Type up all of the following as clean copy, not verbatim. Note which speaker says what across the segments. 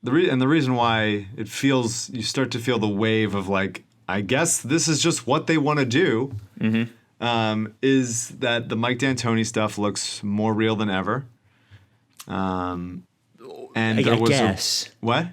Speaker 1: the reason why it feels, you start to feel the wave of like, I guess this is just what they want to do, is that the Mike D'Antoni stuff looks more real than ever. And
Speaker 2: I guess.
Speaker 1: What?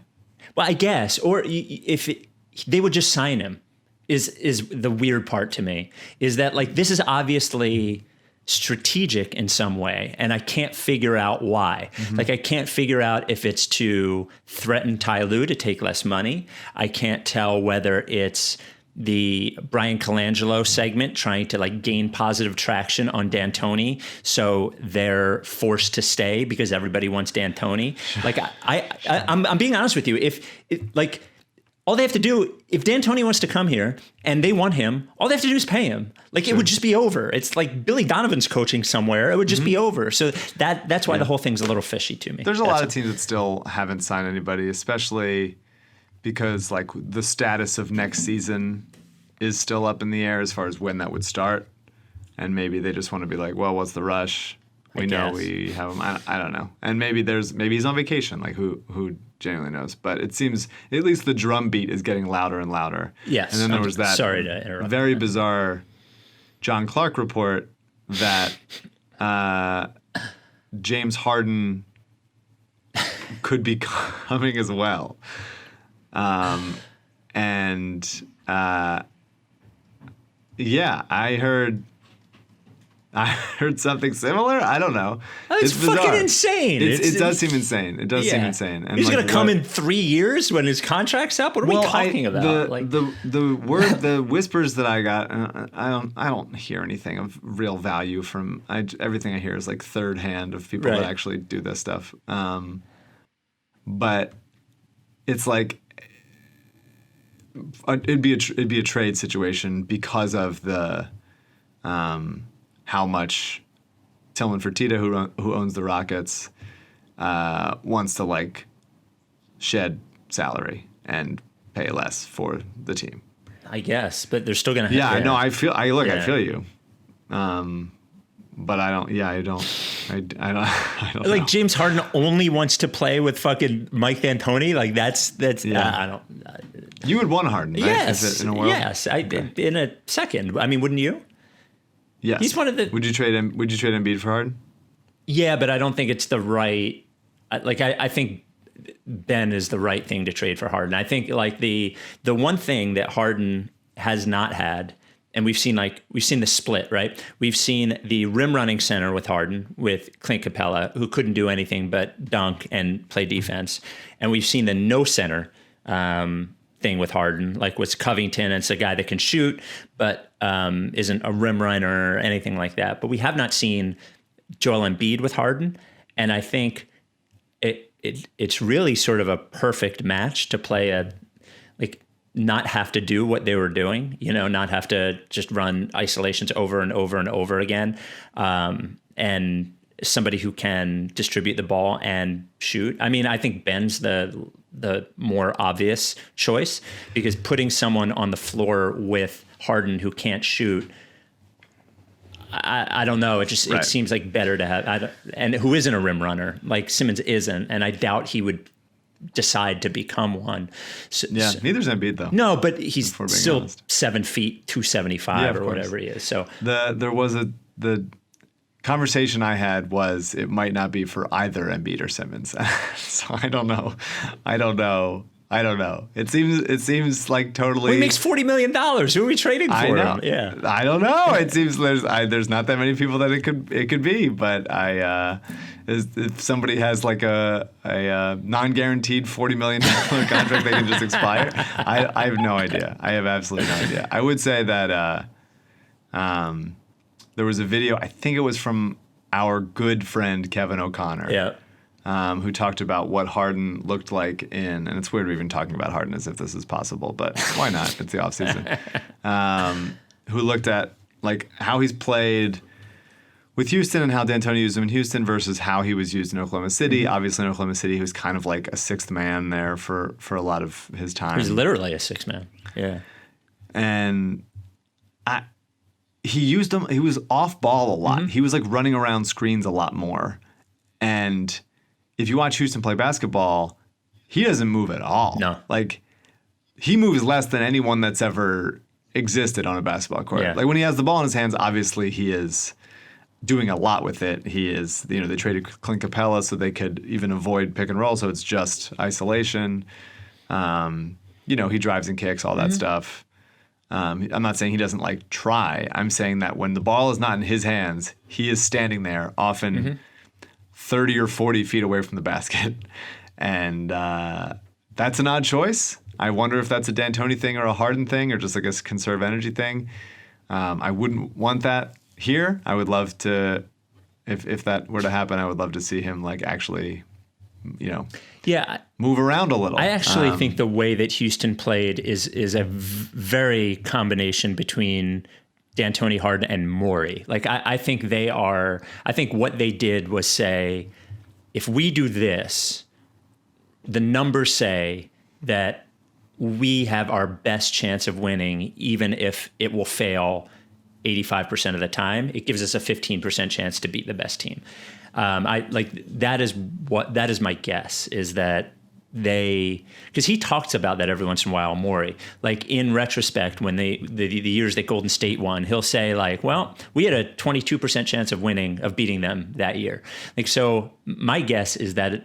Speaker 2: Well, I guess, or they would just sign him. Is the weird part to me, is that like this is obviously strategic in some way, and I can't figure out why. Like I can't figure out if it's to threaten Ty Lue to take less money. I can't tell whether it's the Brian Colangelo segment trying to like gain positive traction on D'Antoni, so they're forced to stay because everybody wants D'Antoni. Like I'm being honest with you. Like all they have to do, if D'Antoni wants to come here and they want him, all they have to do is pay him. Like it would just be over. It's like Billy Donovan's coaching somewhere. It would just be over. So that's why the whole thing's a little fishy to me.
Speaker 1: There's a lot of teams that still haven't signed anybody, especially because like the status of next season is still up in the air as far as when that would start. And maybe they just want to be like, well, what's the rush? We know we have him. I don't know. And maybe he's on vacation. Like who genuinely knows? But it seems at least the drum beat is getting louder and louder.
Speaker 2: Yes.
Speaker 1: And then there was that
Speaker 2: sorry to interrupt.
Speaker 1: Very bizarre John Clark report that James Harden could be coming as well. Yeah, I heard something similar. I don't know.
Speaker 2: It's fucking insane.
Speaker 1: It does seem insane. It does seem insane. And
Speaker 2: he's
Speaker 1: like,
Speaker 2: going to come in 3 years when his contract's up. What are we talking about?
Speaker 1: The whispers that I got, I don't hear anything of real value from. Everything I hear is like third hand of people that actually do this stuff. But it's like it'd be a trade situation because of the how much Tillman Fertitta, who owns the Rockets, wants to like shed salary and pay less for the team.
Speaker 2: I guess, but they're still going to have
Speaker 1: to. Yeah, no, I feel you. But I don't
Speaker 2: like
Speaker 1: know.
Speaker 2: James Harden only wants to play with fucking Mike D'Antoni. Like that's I don't.
Speaker 1: You would want Harden, right?
Speaker 2: Yes,
Speaker 1: in a world?
Speaker 2: Yes, in a second. I mean, wouldn't you?
Speaker 1: Yes.
Speaker 2: He's one of the.
Speaker 1: Would you trade Embiid for Harden?
Speaker 2: Yeah, but I don't think it's the right. I think Ben is the right thing to trade for Harden. I think like the one thing that Harden has not had, and we've seen the split, right? We've seen the rim running center with Harden, with Clint Capella, who couldn't do anything but dunk and play defense, and we've seen the no center thing with Harden, like with Covington, and it's a guy that can shoot, but isn't a rim runner or anything like that. But we have not seen Joel Embiid with Harden, and I think it's really sort of a perfect match to play not have to do what they were doing, not have to just run isolations over and over and over again, and somebody who can distribute the ball and shoot. I mean, I think Ben's the more obvious choice, because putting someone on the floor with Harden who can't shoot, I don't know. It seems like better to have, and who isn't a rim runner, like Simmons isn't, and I doubt he would decide to become one.
Speaker 1: Neither's Embiid though.
Speaker 2: No, but he's still
Speaker 1: honest.
Speaker 2: 7 feet, 275 or whatever he is. So
Speaker 1: the conversation I had was it might not be for either Embiid or Simmons. So I don't know. It seems like totally.
Speaker 2: Well, he makes $40 million. Who are we trading for?
Speaker 1: I know.
Speaker 2: Him? Yeah.
Speaker 1: I don't know. It seems there's not that many people that it could be. But if somebody has like a non-guaranteed $40 million contract that can just expire, I have no idea. I have absolutely no idea. I would say that there was a video, I think it was from our good friend Kevin O'Connor.
Speaker 2: Yeah.
Speaker 1: Who talked about what Harden looked like and it's weird we're even talking about Harden as if this is possible, but why not? It's the offseason. Who looked at like how he's played with Houston and how D'Antoni used him in Houston versus how he was used in Oklahoma City. Mm-hmm. Obviously in Oklahoma City, he was kind of like a sixth man there for a lot of his time.
Speaker 2: He's literally a sixth man. Yeah.
Speaker 1: And he used him. He was off ball a lot. Mm-hmm. He was like running around screens a lot more. And if you watch Houston play basketball, he doesn't move at all.
Speaker 2: No.
Speaker 1: Like, he moves less than anyone that's ever existed on a basketball court.
Speaker 2: Yeah.
Speaker 1: Like, when he has the ball in his hands, obviously he is doing a lot with it. He is, you know, they traded Clint Capella so they could even avoid pick and roll, so it's just isolation. You know, he drives and kicks, all that stuff. I'm not saying he doesn't like try. I'm saying that when the ball is not in his hands, he is standing there often 30 or 40 feet away from the basket. And that's an odd choice. I wonder if that's a D'Antoni thing or a Harden thing or just like a conserve energy thing. I wouldn't want that here. I would love to, if that were to happen, I would love to see him like actually, you know, move around a little.
Speaker 2: I actually think the way that Houston played is a very combination between D'Antoni, Harden, and Morey. Like I think I think what they did was say, if we do this, the numbers say that we have our best chance of winning, even if it will fail 85% of the time. It gives us a 15% chance to beat the best team. That is my guess, is that because he talks about that every once in a while, Morey. Like in retrospect, when the years that Golden State won, he'll say like, well, we had a 22% chance of beating them that year. Like, so my guess is that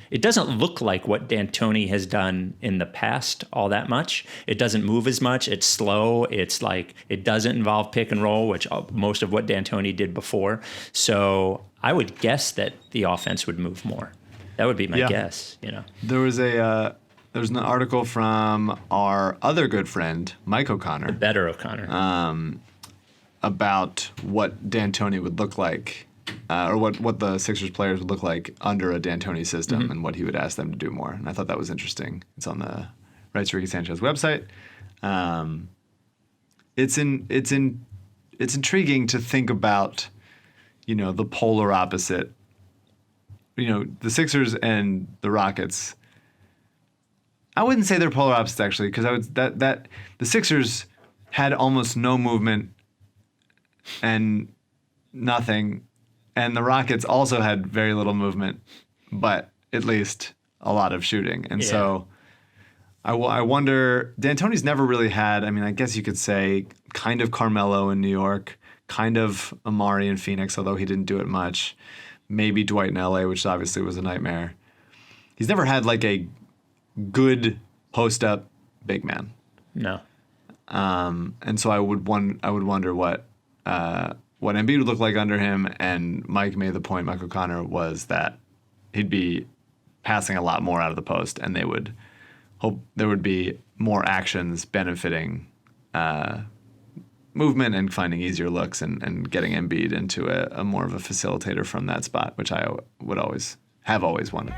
Speaker 2: it doesn't look like what D'Antoni has done in the past all that much. It doesn't move as much. It's slow. It's like, it doesn't involve pick and roll, which most of what D'Antoni did before. So I would guess that the offense would move more. That would be my guess, you know.
Speaker 1: There was an article from our other good friend, Mike O'Connor.
Speaker 2: Better O'Connor.
Speaker 1: About what D'Antoni would look like, or what the Sixers players would look like under a D'Antoni system and what he would ask them to do more. And I thought that was interesting. It's on the Rights to Ricky Sanchez website. It's intriguing to think about, you know, the polar opposite. You know, the Sixers and the Rockets. I wouldn't say they're polar opposites actually, because the Sixers had almost no movement and nothing, and the Rockets also had very little movement, but at least a lot of shooting. And so I wonder, D'Antoni's never really had, I mean, I guess you could say kind of Carmelo in New York, kind of Amari in Phoenix, although he didn't do it much. Maybe Dwight in LA, which obviously was a nightmare. He's never had like a good post-up big man.
Speaker 2: No.
Speaker 1: And so I would wonder what Embiid would look like under him. And Mike made the point, Mike O'Connor, was that he'd be passing a lot more out of the post, and they would hope there would be more actions benefiting movement and finding easier looks and getting Embiid into a more of a facilitator from that spot, which I would always wanted.